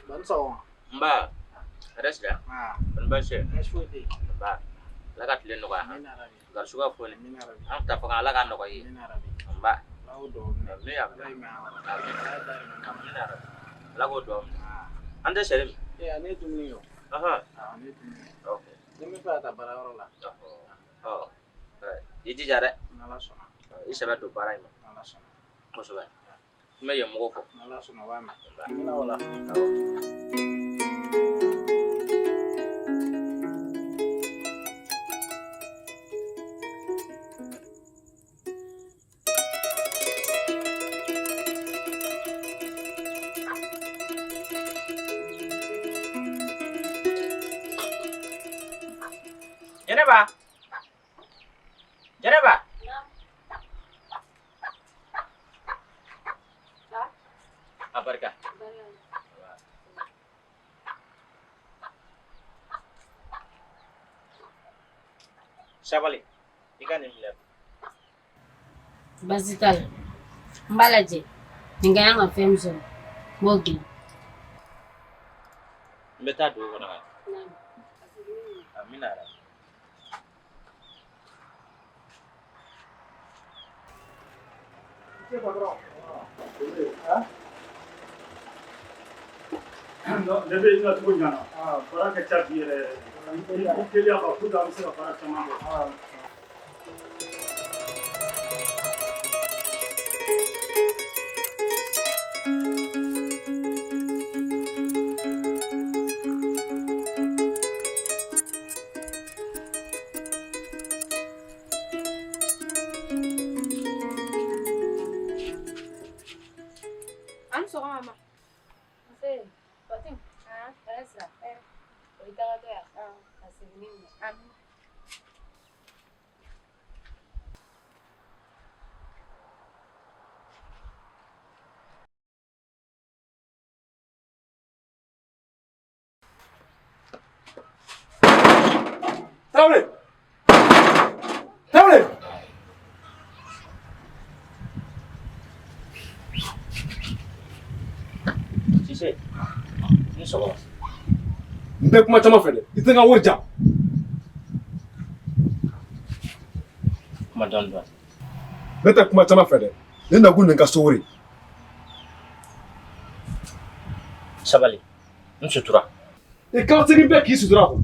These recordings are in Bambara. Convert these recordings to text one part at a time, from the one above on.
Ban so. Mba. Resda. Ban bashe. Ashwadi. Mba. Lagat le noga ha. Minarabi. Gar suga fone. Minarabi. Am ta fanga laga noga yi. Minarabi. Mba. Laudo. Ne ya. Minarabi. Lago do. Ande serim. Ne tumni yo. Aha. Ne tumni. Okay. Nimi fata bararo la. Oh. Idi jare. Nala sona. Isaba do barai ma. Nala sona. Kosoba. Me ye mo ko. Nala sona wa ma. Mina wala. Janaba. Abarka. Sabali. Ikan ni bila. Basital. Mbalaje. Ninga yanga femso. Mogi. Mbeta do kona. Amina. No, deve ir na tua jana. Para que chapi ele. Ele apa tudo a você para chamar. I'm so mama. Say, Fatim. Teresa. Uitaka toya. Asivinini. Travel. Sise. Ni so. Mbe kuma chama fede. Itenga woja. Madanda. Beta kuma chama fede. Nenda gunne ka sowori. Sabali. Nsutura. E ka tegi be ki sutura ko.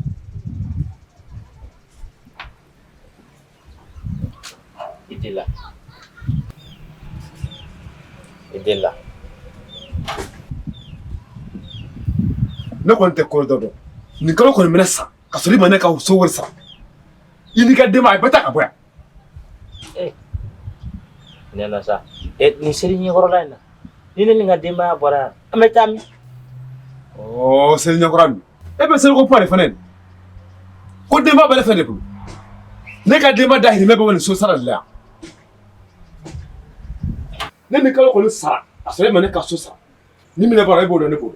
Idela. Ne ko nte ko dodo. Ni kalo ko mena sa. Ka sori mane ka sowori sa. Ini ka dema beta ka boya. Nena sa. Ni seri ni gorola na. Ni ne nga dema bora. Ametami. Oh, seri ni gorola. E be seri ko pare fanen. Ko dema bele fene ko. Ne ka dema da hirime be woni so sara la. Ne ni kalo ko sa. Asore mane ka so sa. Ni mi ne bara e bodo ne bodo.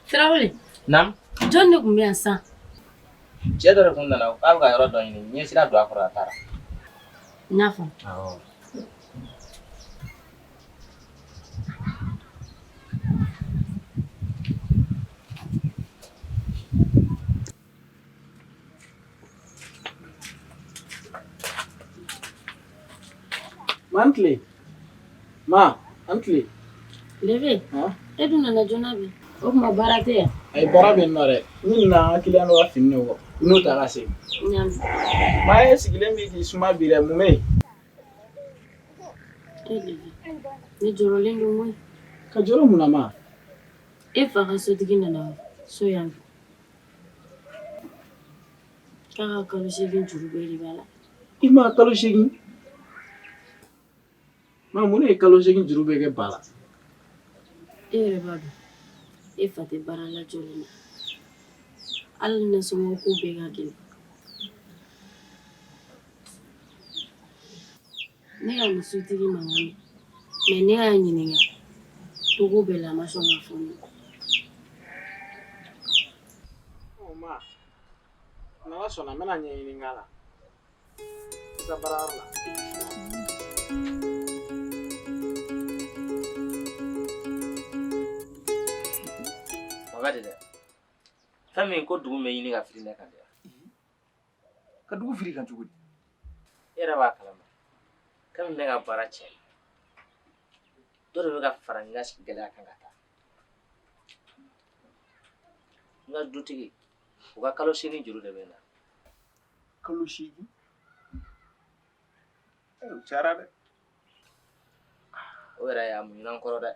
Travel. Nam. John ne kumbe san. Jedo re kunna na. Alga yoro do ni. Ni sira do akora tara. Nafa. Monthly. Ma, monthly. Leve. Edu na jonabi. O ma barate ya. Ay barabe nore. Ni na kiliano wa finne wo. Ino ta gase. Nyam. Ma esigile mi di suma bire mume. Leve. Ni joro lendu mwe. Ka joro muna ma. E fa ga so digina na so yan. Ka ka lo shegin juru be bala. Ima kalo shegin. Ma mune kalo shegin juru be ke bala. E rebado. E fa te barala jolina. Al na so mo ko be ga gel. Ne ya ni so digi mangani. Me ne ya nyini nga. To go be la ma so ma foni. Oh ma. n'ala sɔnna n bɛna ɲɛɲini k'a la i ka baarayɔrɔ la. Wagati dɛ fɛn min ko dugu bɛ ɲini ka firi ne kan dɛ. Ka dugu firi kan cogo di? E yɛrɛ b'a kalama kabini ne ka baara tiɲɛ dɔ de bɛ ka fara n ka gɛlɛya kan ka taa. N ka dutigi u ka kalo 8 juru de bɛ na. Kalo 8? O cayara dɛ. O yɛrɛ y'a muɲu n kɔrɔ dɛ.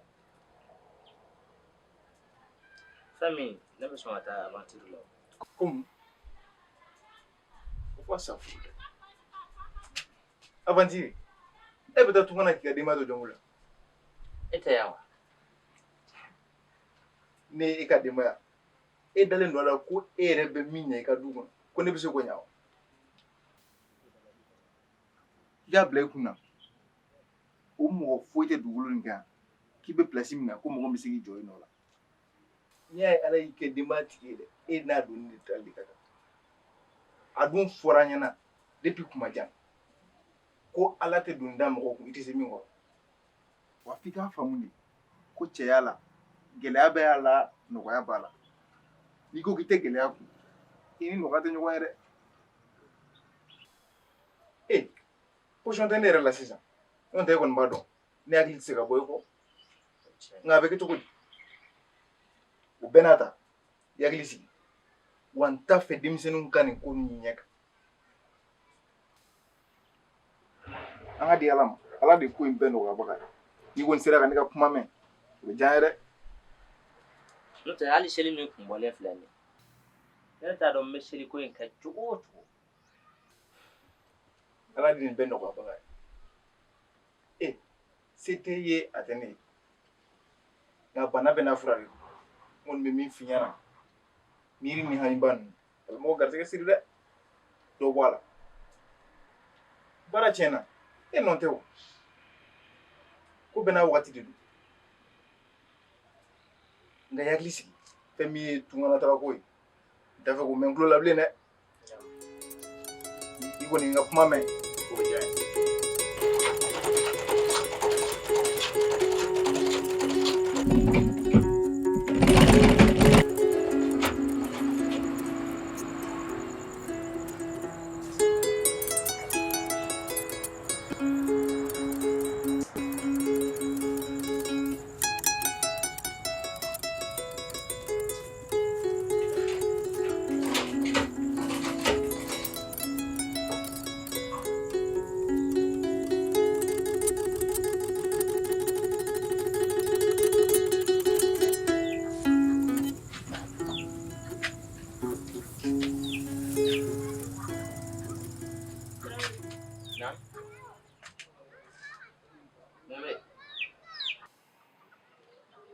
Fɛn min ne bɛ sɔn ka taa aventure la. Comme o fa sa fu dɛ. Aventure e bɛ taa tungana k'i ka denbaya to jɔnko la. E tɛ yan wa? Ne e ka denbaya e dalen don a la ko e yɛrɛ bɛ min ɲɛ i ka du kɔnɔ ko ne bɛ se k'o ɲɛ wa? I y'a bila i kun na o mɔgɔ foyi tɛ dugukolo nin kan k'i bɛ place min na ko mɔgɔ bɛ se k'i jɔ yen nɔ la. N'i y'a ye ala y'i kɛ denbaya tigi ye dɛ e n'a donni de taali ka kan. A dun fɔra an ɲɛna depuis kuma jan ko ala tɛ don da mɔgɔ kun i tɛ se min kɔrɔ. Wa f'i k'a faamu de ko cɛya la gɛlɛya b'a la nɔgɔya b'a la. N'i ko k'i tɛ gɛlɛya kun i ni nɔgɔya tɛ ɲɔgɔn ye dɛ. E position tɛ ne yɛrɛ la sisan n'o tɛ e kɔni b'a dɔn ne hakili tɛ se ka bɔ i kɔ nka a bɛ kɛ cogo di? O bɛɛ n'a ta i hakili sigi wa n t'a fɛ denmisɛnninw ka nin ko ninnu ɲɛ kan. An ka di ala ma ala de ko in bɛɛ nɔgɔyabaga ye. N'i kɔni sera ka ne ka kuma mɛn o bɛ diya n ye dɛ. N'o tɛ hali seli min kun bɔlen filɛ nin ye ne yɛrɛ t'a dɔn n bɛ seli ko in kɛ cogo o cogo. Ala de nin bɛɛ nɔgɔyabaga ye. E se tɛ ye a tɛ ne ye nka bana bɛɛ n'a fura de don. N kɔni bɛ min f'i ɲɛna miiri ni hamiba ninnu a bɛ mɔgɔ garisɛgɛ siri dɛ. Dɔ bɔ a la baara tiɲɛna e nɔ tɛ o ko bɛɛ n'a waati de don nka i hakili sigi fɛn min ye tunganataga ko ye n t'a fɛ k'o mɛn n tulo la bilen dɛ. I kɔni n ka kuma mɛn o bɛ diya n ye.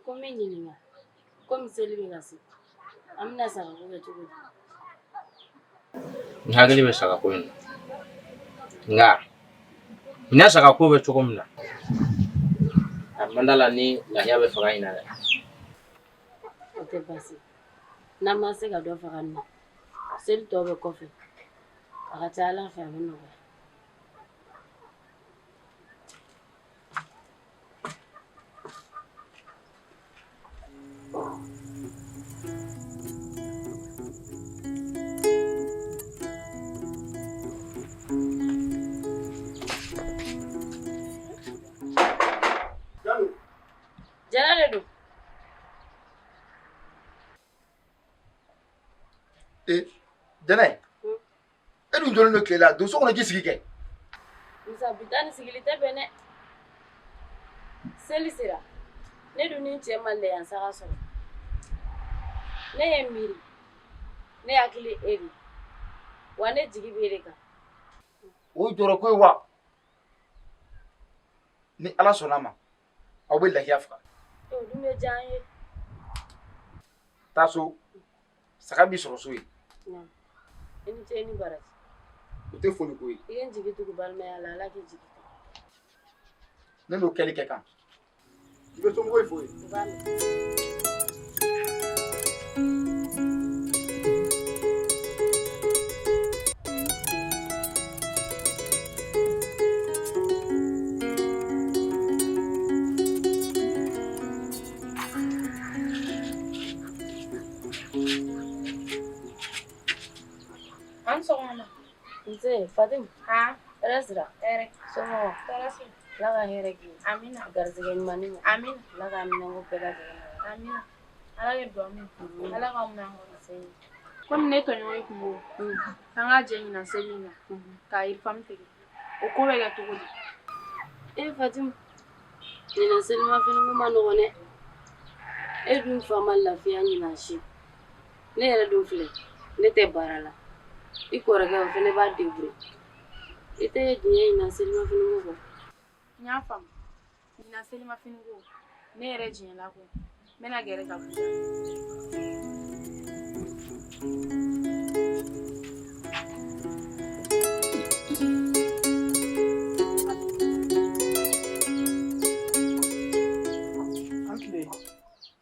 Ko min ɲininka komi seli bɛ ka se an bɛna saga ko kɛ cogo di? N hakili bɛ saga ko in na nka n y'a saga ko bɛ cogo min na a man d'a la ni lahiya bɛ faga in na dɛ. O tɛ baasi n'an ma se ka dɔ faga nin na seli tɔ bɛ kɔfɛ a ka ca ala fɛ a bɛ nɔgɔya. Jara de don. Jɛnɛ e dun jɔlen don tile la don so kɔnɔ k'i sigi kɛ. Musa bi taa ni sigili tɛ bɛn dɛ. Seli sera ne dun ni cɛ ma lɛyan saga sɔrɔ ne ye miiri ne hakili e de wa ne jigi bɛ e de kan. O ye jɔrɔ ko ye wa ni ala sɔnna ma aw bɛ lahiya faga. O dun bɛ diya an ye. Taa so saga b'i sɔrɔ so ye. I ni ce i ni baraji. O tɛ foli ko ye. I ye n jigi tugu balimaya la ala k'i jigi tugu. Ne n'o kɛli kɛ kan i bɛ somɔgɔw fo ye. U b'a mɛn. An sɔgɔma. Nse Fatim. Ha? Hɛrɛ sira. Hɛrɛ. Somɔgɔw. Tɔɔrɔ si. Ala ka hɛrɛ k'i ye. Amina. Garizɛgɛ ɲuman di ma. Amina. Ala ka minɛnko bɛɛ lajɛlen nɔgɔya. Amina. Ala ye duwawu min. Ala ka minɛ kɔnɔ. Nse. Komi ne tɔɲɔgɔn ye kungo. K'an ka jɛ ɲina seli in na. K'a yirifam tigɛ. O ko bɛ kɛ cogo di? Fatim. Ɲinan selimafini ko ma nɔgɔn dɛ. E dun fa ma lafiya ɲinan si. Ne yɛrɛ dun filɛ. Ne tɛ baara la. I kɔrɔkɛ o fɛnɛ b'a débrouiller. I tɛ diɲɛ ɲinan selimafini ko kɔ. N y'a faamu. Ɲina selimafini ko. Ne yɛrɛ jɛnla ko. N bɛna gɛrɛ ka Buja.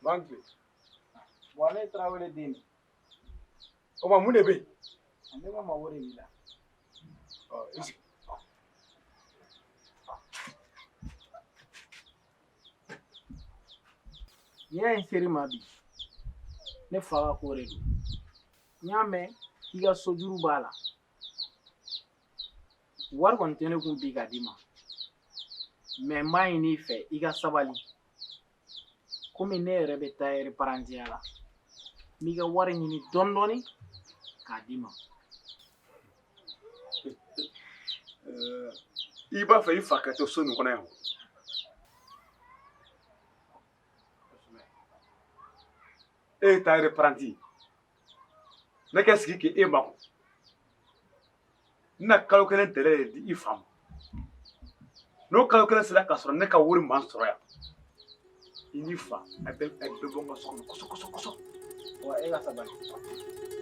Banque. Bon, ne Traoré den. O ma mun de bɛ yen? Ne ma wari b'i la. N'i y'a ye seri ma bi, ne fa ka ko de don. N y'a mɛn k'i ka sojuru b'a la. Wari kɔni tɛ ne kun bi ka d'i ma. Mais n b'a ɲini i fɛ i ka sabali. Komi ne yɛrɛ bɛ taa réparantiya la. N b'i ka wari ɲini dɔɔni dɔɔni k'a d'i ma. I b'a fɛ i fa ka to so nin kɔnɔ yan. E ye taa réparanti. Ne ka sigi k'e mako. N na kalo kelen tɛrɛ de di i fa ma. N'o kalo kelen sera k'a sɔrɔ ne ka wari man sɔrɔ yan. I n'i fa a bɛ bɔ n ka so kɔnɔ kɔsɔ. Wa e ka sabali.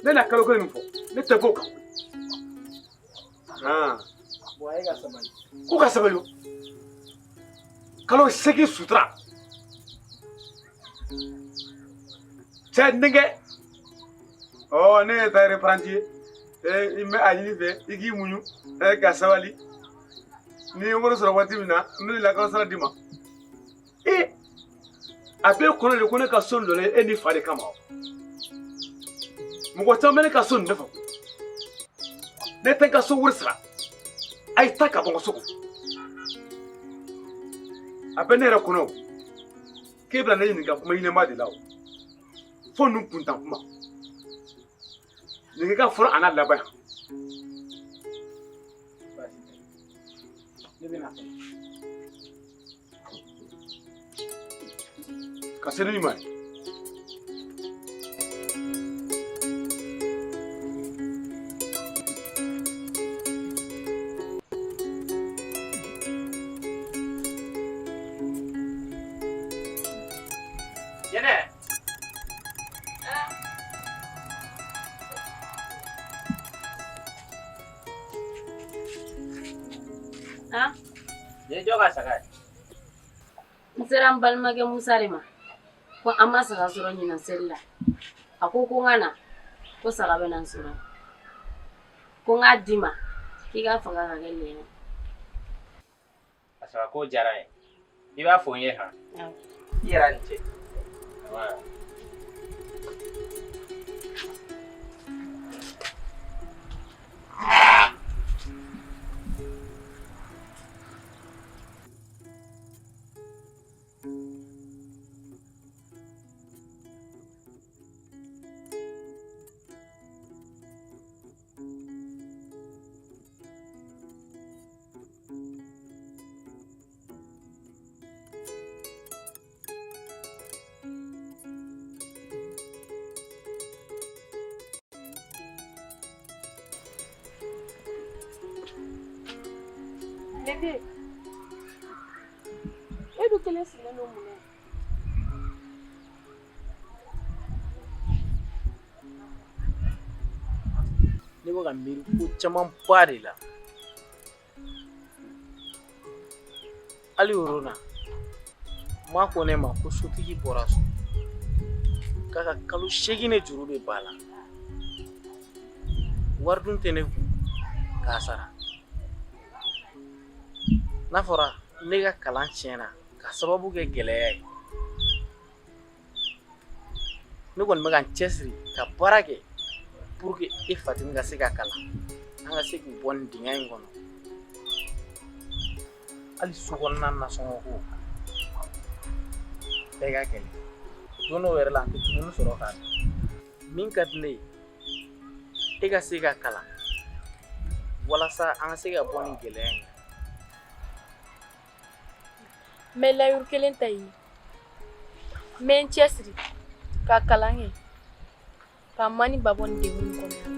Ne na kalo kelen min fɔ ne tɛ bɔ o kan. Wa e ka sabali. Ko ka sabali o. Kalo 8 sutura. Cɛ denkɛ. Ne ye taa réparanti ye. I bɛ a ɲini fɛ i k'i muɲu ka sabali. Ni ye wari sɔrɔ waati min na n bɛ lakalo sara d'i ma. A bɛ kɔnɔ de ko ne ka so dɔ la e ni fa de kama. Mɔgɔ caman bɛ ne ka so nin de fɛ. Ne tɛ n ka so wari sara. A ye taa ka bɔ n ka so kɔnɔ. A bɛ ne yɛrɛ kɔnɔ o. K'e bɛna ne ɲininka kuma ɲinɛma de la o. Fo ninnu kuntan kuma. Nin ka fɔlɔ a n'a laban yan. Ne bɛna. Ka se ni ma ye. Jɛnɛ. Ni jɔ ka saga ye. N sera n balimakɛ Musa de ma. Ko an ma saga sɔrɔ ɲinan seli la. A ko n ka na ko saga bɛ na n sɔrɔ. Ko n k'a d'i ma k'i ka faga ka kɛ lɛnɛ. A saga ko diyara n ye. I b'a fɔ n ye han. I yɛrɛ ni cɛ. Lede. E dun kelen sigilen don mun na? Ne bɛ ka miiri ko camanba de la. Hali o na, n m'a ko ne ma ko sotigi bɔra so. K'a ka kalo 8 de juru de b'a la. Wari dun tɛ ne kun k'a sara. N'a fɔra ne ka kalan tiɲɛna ka sababu kɛ gɛlɛya ye. Ne kɔni bɛ ka n cɛsiri ka baara kɛ pour que e Fatimi ka se ka kalan an ka se k'u bɔ nin dingɛ in kɔnɔ hali so kɔnɔna nasɔngɔ ko bɛɛ ka kɛlɛ don dɔw yɛrɛ la an tɛ dumuni sɔrɔ k'a dun min ka di ne ye e ka se ka kalan walasa an ka se ka bɔ nin gɛlɛya in n bɛ layuru kelen ta yen n bɛ n cɛsiri ka kalan kɛ ka mani ba bɔ nin degun in kɔnɔ yan.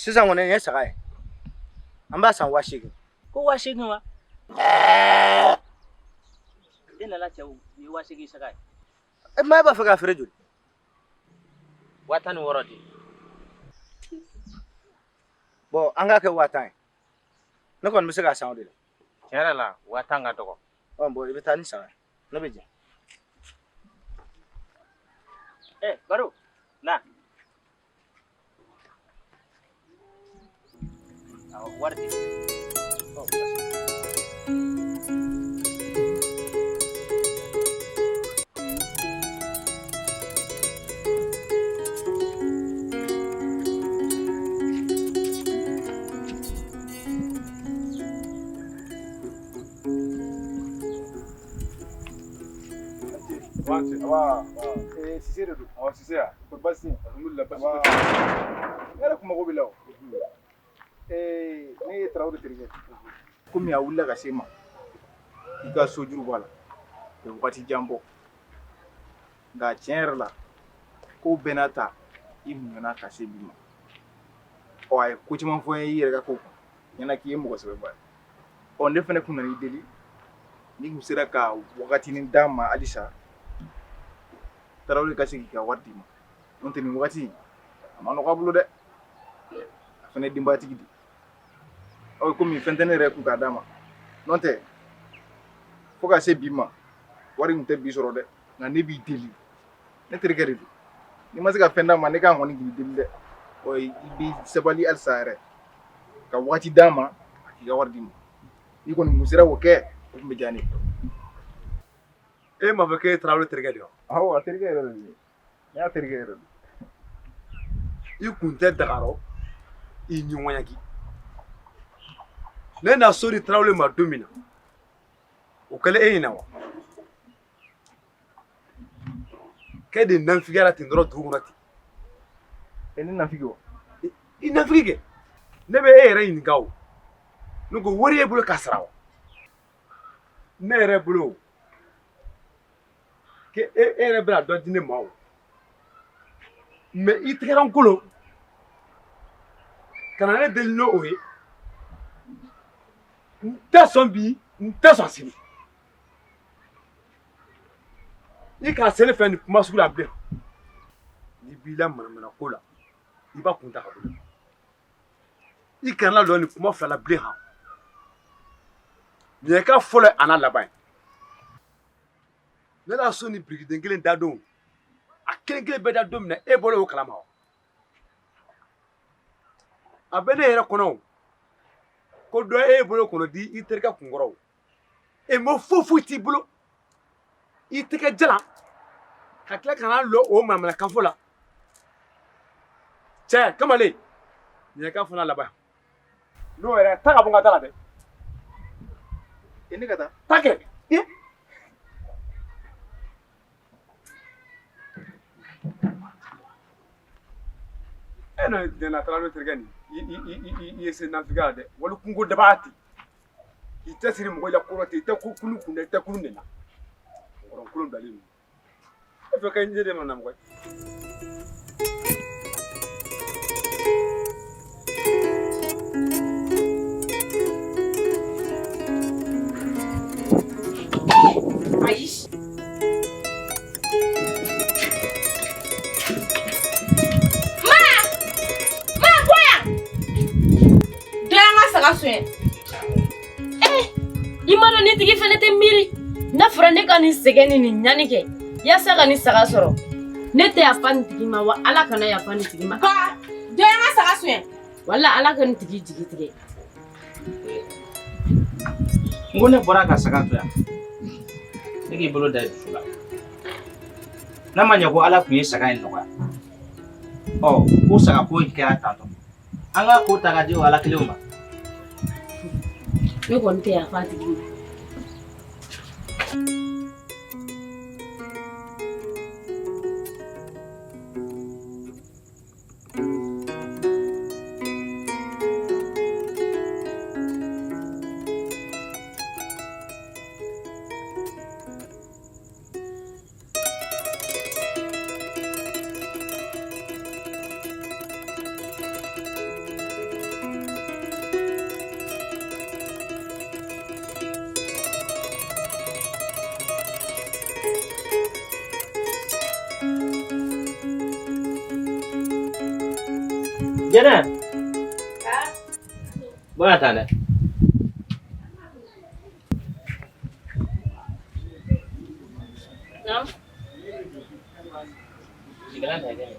Sisan kɔni ye saga ye an b'a san 8,000 ko 8,000 wa e nana cɛ ye 8,000 saga ye e maa b'a fɛ k'a feere joli 16,000 de bon an k'a kɛ 10,000 ye ne kɔni bɛ se k'a san o de la tiɲɛ yɛrɛ la 10,000 ka dɔgɔ bon i bɛ taa ni saga ye ne bɛ jɛn Baro na wari di Sise de don. Sise ya. Ko basi alhamdulillah basi. Ne yɛrɛ kun mago b'i la o. Ne ye Tarawele terikɛ. komi a wulila ka se ma i ka sojuru b'a la o ye wagati jan bɔ nka tiɲɛ yɛrɛ la ko bɛɛ n'a ta i muɲuna ka se bi ma a ye ko caman fɔ n ye i yɛrɛ ka ko kan ɲɛna k'i ye mɔgɔ sɛbɛba ye ne fana kun nan'i deli ni kun sera ka wagatinin d'a ma halisa Tarawele ka se k'i ka wari d'i ma n'o tɛ nin wagati a ma nɔgɔ a bolo dɛ a fana ye denbayatigi di komi fɛn tɛ ne yɛrɛ kun k'a d'a ma n'o tɛ fo ka se bi ma wari kun tɛ bi sɔrɔ dɛ nka ne b'i deli ne terikɛ de don n'i ma se ka fɛn d'a ma ne kan kɔni k'i deli dɛ i b'i sabali halisa yɛrɛ ka wagati d'a ma a k'i ka wari d'i ma n'i kɔni kun sera k'o kɛ o tun bɛ diya ne ye E m'a fɔ k'e ye Tarawele terikɛ de ye wa? awɔ a terikɛ yɛrɛ de don ne y'a terikɛ yɛrɛ don I kun tɛ Dagarɔ i ɲɔgɔnyaki ne na so di Tarawele ma don min na o kɛlen e ɲɛna wa k'e de nanfigiyara ten dɔrɔn dugu kɔnɔ ten ne nafigi wa i nanfigi kɛ ne bɛ e yɛrɛ ɲininka o ne ko wari y'e bolo k'a sara wa ne yɛrɛ bolo k'e yɛrɛ bɛna dɔ di ne ma o mais i tigɛra n kolo ka na ne deli n'o ye n tɛ sɔn bi n tɛ sɔn sini i kana se ne fɛ nin kuma sugu la bilen n'i b'i la manamana ko la i b'a kun ta ka bɔ i kana lɔ nin kuma fila la bilen han nin ye ka fɔlɔ ye a n'a laban ye ne la so ni birikiden kelen da don a kelen kelen bɛɛ da don min na e bɔra o kalama wa a bɛ ne yɛrɛ kɔnɔ ko dɔ e bolo kɔnɔ di i terikɛ kunkɔrɔ e ma foyi t'i bolo i tɛgɛ jalan ka tila ka na lɔ o mamalakanfo la cɛ kamalen ɲinɛkan fana laban n'o yɛrɛ ta ka bɔ n ka da la dɛ e ne ka taa ta kɛ e na dɛna taara n'o terikɛ nin i ye sen nafiga la dɛ wali kunko daba ten k'i cɛsiri mɔgɔ la kɔrɔ ten i tɛ kulu kun dɛ i tɛ kulu de la kɔrɔ kolon bilalen don e fɛ ka ɲɛ de ma na mɔgɔ Aïe. Imano ni tigi fene te miri na fura ne ka ni segeni ni nyani ke yasa ka ni saga sɔrɔ ne tɛ yafa ni tigi ma wa ala kana yafa ni tigi ma ka do yan ka saga suɲɛ wala ala ka ni tigi jigi tigɛ Ngo ne bɔra ka saga to yan ne k'i bolo da dusu la n'a ma ɲɛ ko ala tun ye saga in nɔgɔya ko saga ko kɛra tantɔ an ka ko ta ka di o ala kelenw ma ne kɔni tɛ yafa tigi ma Jana Bona tane Nam Sigalan hai gani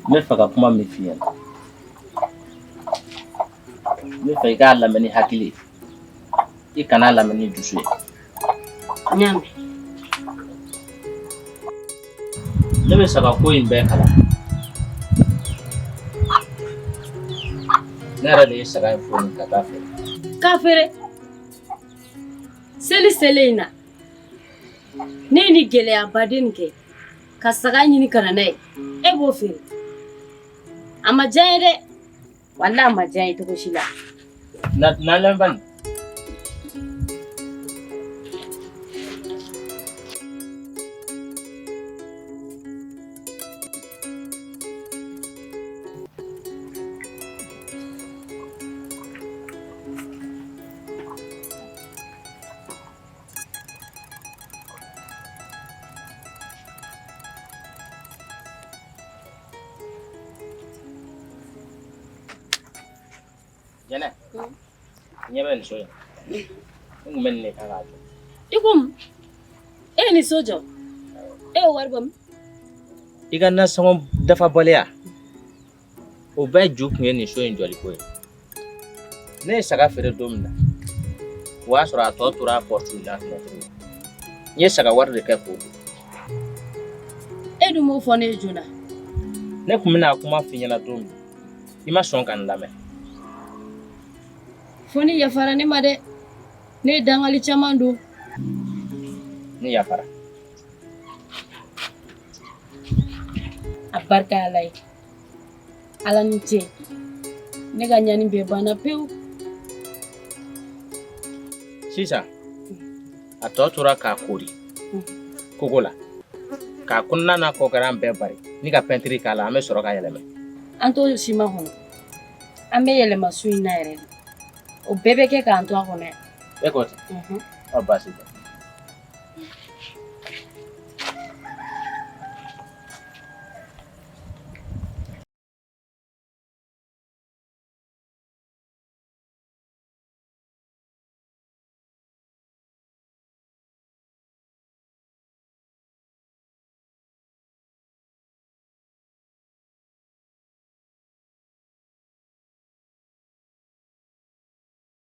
Ne fɛ ka kuma min f'i ɲɛna ne fɛ I k'a lamɛn ni hakili I kana lamɛn ni dusu ye nyame ne bɛ saga ko in bɛɛ kalan ne yɛrɛ de ye saga in foni ka taa feere k'a feere seli in na ne ye ni gɛlɛya baden kɛ ka saga ɲini ka na n'a ye e b'o feere a ma diya n ye dɛ wala a ma diya n ye cogo si la na bani Jana ɲɛ bɛ nin so in n kun bɛ nin de kan k'a jɔ I ko mun e ye ni so jɔ e ye wari bɔ min I ka nasɔngɔ dafabaliya o bɛɛ ju kun ye nin so in jɔliko ye ne ye saga feere don min na o y'a sɔrɔ a tɔ tora a pɔrɔti la n ye saga wari de kɛ k'o don e dun m'o fɔ ne ye joona ne kun bɛna kuma f'i ɲɛna don min I ma sɔn ka n lamɛn fo ni yafara ne ma dɛ ne ye dangali caman don ne yafara a barika ala ye ala ni ce ne ka ɲani bɛɛ banna pewu sisan a tɔ tora k'a kori kogo la k'a kɔnɔna n'a kɔ kɛra an bɛɛ bari ni ka pɛntiri k'a la an bɛ sɔrɔ ka yɛlɛmɛ an t'o siman kɔnɔ an bɛ yɛlɛma su in na yɛrɛ de o bɛɛ bɛ kɛ k'an to a kɔnɔ yan e ko ten baasi tɛ